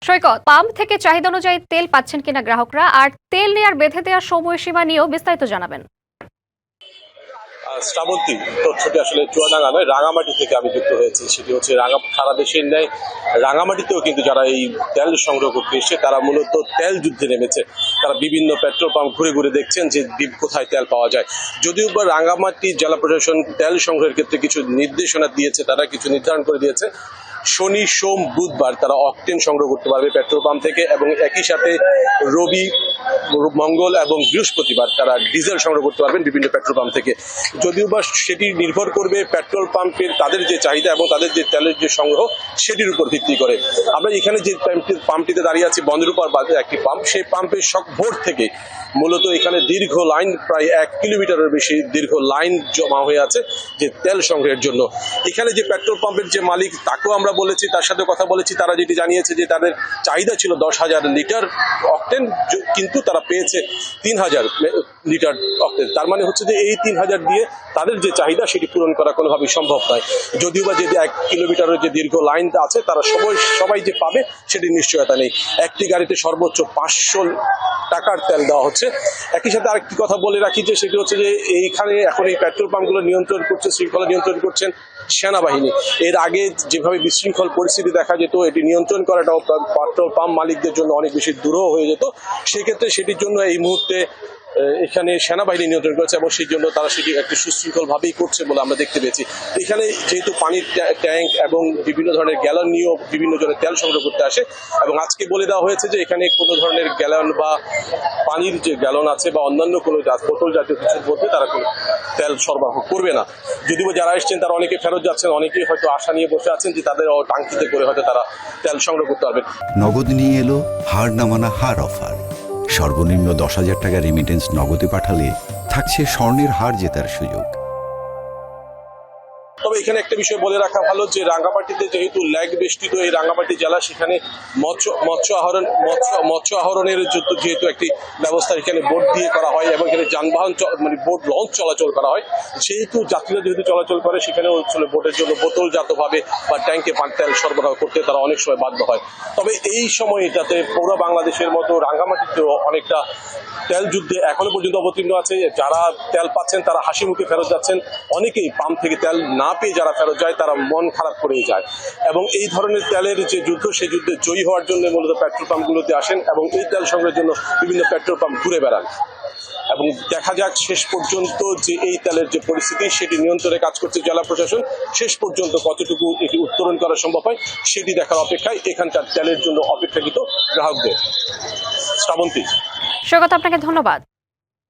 সৈকত, pump থেকে চাহিদা অনুযায়ী তেল পাচ্ছেন কিনা গ্রাহকরা, আর তেল নেয়ার বেঁধে দেওয়ার সময়সীমা নিয়েও বিস্তারিত জানাবেন। শ্রাবন্তী, তথ্যটি আসলে চুয়াডাঙ্গা নয়, রাঙামাটি থেকে আমি যুক্ত হয়েছি। সেটি হচ্ছে সারা দেশের ন্যায় রাঙামাটিতেও কিন্তু যারা এই তেল সংগ্রহ করতে এসে তারা মূলত তেল যুদ্ধে নেমেছে। তারা বিভিন্ন পেট্রোল পাম্প ঘুরে ঘুরে দেখছেন যে কোথায় তেল পাওয়া যায়। যদিও বা রাঙামাটি জেলা প্রশাসন তেল সংগ্রহের ক্ষেত্রে কিছু নির্দেশনা দিয়েছে, তারা কিছু নির্ধারণ করে দিয়েছে। শনি, সোম, বুধবার তারা অকটেন সংগ্রহ করতে পারবে পেট্রোল পাম্প থেকে, এবং একই সাথে রবি, মঙ্গল এবং বৃহস্পতিবার তারা ডিজেল সংগ্রহ করতে পারবেন বিভিন্ন পেট্রোল পাম্প থেকে। যদিও বা সেটি নির্ভর করবে পেট্রোল পাম্পের তাদের যে চাহিদা এবং তাদের যে তেলের যে সংগ্রহ সেটির উপর ভিত্তি করে। আমরা এখানে যে পাম্পটিতে দাঁড়িয়ে আছি, বন্দরুপার বাজার একটি পাম্প, সেই পাম্পের ভোর থেকে মূলত এখানে দীর্ঘ লাইন, প্রায় 1 কিলোমিটারের বেশি দীর্ঘ লাইন জমা হয়ে আছে যে তেল সংগ্রহের জন্য। এখানে যে পেট্রোল পাম্পের যে মালিক, তাকেও আমরা বলেছি, তার সাথে কথা বলেছি। তারা যেটি জানিয়েছে যে তাদের চাহিদা ছিল 10,000 লিটার অকটেন, কিন্তু তারা পেয়েছে 3,000 লিটার অকটেন। তার মানে হচ্ছে যে এই 3,000 দিয়ে তাদের যে চাহিদা সেটি পূরণ করা কোনোভাবেই সম্ভব নয়। যদিও বা যে 1 কিলোমিটারের যে দীর্ঘ লাইন আছে, তারা সবাই যে পাবে সেটি নিশ্চয়তা নেই। একটি গাড়িতে সর্বোচ্চ 500 টাকার তেল দেওয়া হচ্ছে। একই সাথে আরেকটি কথা বলে রাখি যে সেটি হচ্ছে যে এইখানে এখন এই পেট্রোল পাম্পগুলো নিয়ন্ত্রণ করছে, শৃঙ্খলা নিয়ন্ত্রণ করছেন সেনাবাহিনী। এর আগে যেভাবে বিশৃঙ্খল পরিস্থিতি দেখা যেত, এটি নিয়ন্ত্রণ করাটাও পেট্রোল পাম্প মালিকদের জন্য অনেক বেশি দুরূহ হয়ে যেত। সেক্ষেত্রে সেটির জন্য এই মুহূর্তে এখানে সেনাবাহিনী নিয়ন্ত্রণ করেছে, এবং সেই জন্য তারা সেটি একটি সুশৃঙ্খল ভাবেই করছে বলে আমরা দেখতে পেয়েছি। এখানে যেহেতু পানির ট্যাঙ্ক এবং বিভিন্ন ধরনের গ্যালন নিয়েও বিভিন্ন জনের তেল সংগ্রহ করতে আসে, এবং আজকে বলে দেওয়া হয়েছে যে এখানে কোনো ধরনের গ্যালন বা পানির যে গ্যালন আছে বা অন্যান্য কোনো বোতল জাতীয় কিছুর মধ্যে তারা কোনো তেল সরবরাহ করবে না। যদিও যারা এসছেন তারা অনেকে ফেরত যাচ্ছেন, অনেকেই হয়তো আশা নিয়ে বসে আছেন যে তাদের টাঙ্কিতে করে হয়তো তারা তেল সংগ্রহ করতে পারবেন। নগদ নিয়ে এলো হার নামানা হার অফার। সর্বনিম্ন 10,000 টাকা রেমিটেন্স নগদে পাঠালে থাকছে স্বর্ণের হার জেতার সুযোগ। তবে এখানে একটা বিষয় বলে রাখা ভালো যে রাঙ্গামাটিতে যেহেতু ল্যাগ বেষ্টিত এই রাঙ্গামাটি জেলা, সেখানে মৎস্য আহরণের যেহেতু একটি ব্যবস্থা এখানে বোট দিয়ে করা হয়, এবং এখানে যানবাহন মানে বোট লঞ্চ চলাচল করা হয়, সেহেতু যাত্রীরা যেহেতু চলাচল করে, সেখানে আসলে বোটের জন্য বোতলজাতভাবে বা ট্যাঙ্কে তেল সরবরাহ করতে তারা অনেক সময় বাধ্য হয়। তবে এই সময় যাতে পুরো বাংলাদেশের মতো রাঙ্গামাটিতেও অনেকটা তেল যুদ্ধে এখনো পর্যন্ত অবতীর্ণ আছে। যারা তেল পাচ্ছেন তারা হাসি মুখে ফেরত যাচ্ছেন। অনেকেই পাম্প থেকে তেল না পেয়ে যারা ফেরত যায় তারা মন খারাপ করেই যায়, এবং এই ধরনের তেলের যে যুদ্ধ, সেই যুদ্ধে জয়ী হওয়ার জন্য মূলত পেট্রোল পাম্পগুলোতে আসেন এবং এই তেল সংগ্রহের জন্য বিভিন্ন পেট্রোল পাম্প ঘুরে বেড়ান। এবং দেখা যাক শেষ পর্যন্ত যে এই তেলের যে পরিস্থিতি সেটি নিয়ন্ত্রণে কাজ করছে জেলা প্রশাসন, শেষ পর্যন্ত কতটুকু এটি উত্তরণ করা সম্ভব হয় সেটি দেখার অপেক্ষায় এখানকার তেলের জন্য অপেক্ষাকৃত গ্রাহকদের। শ্রাবন্তী। সৈকত, আপনাকে ধন্যবাদ।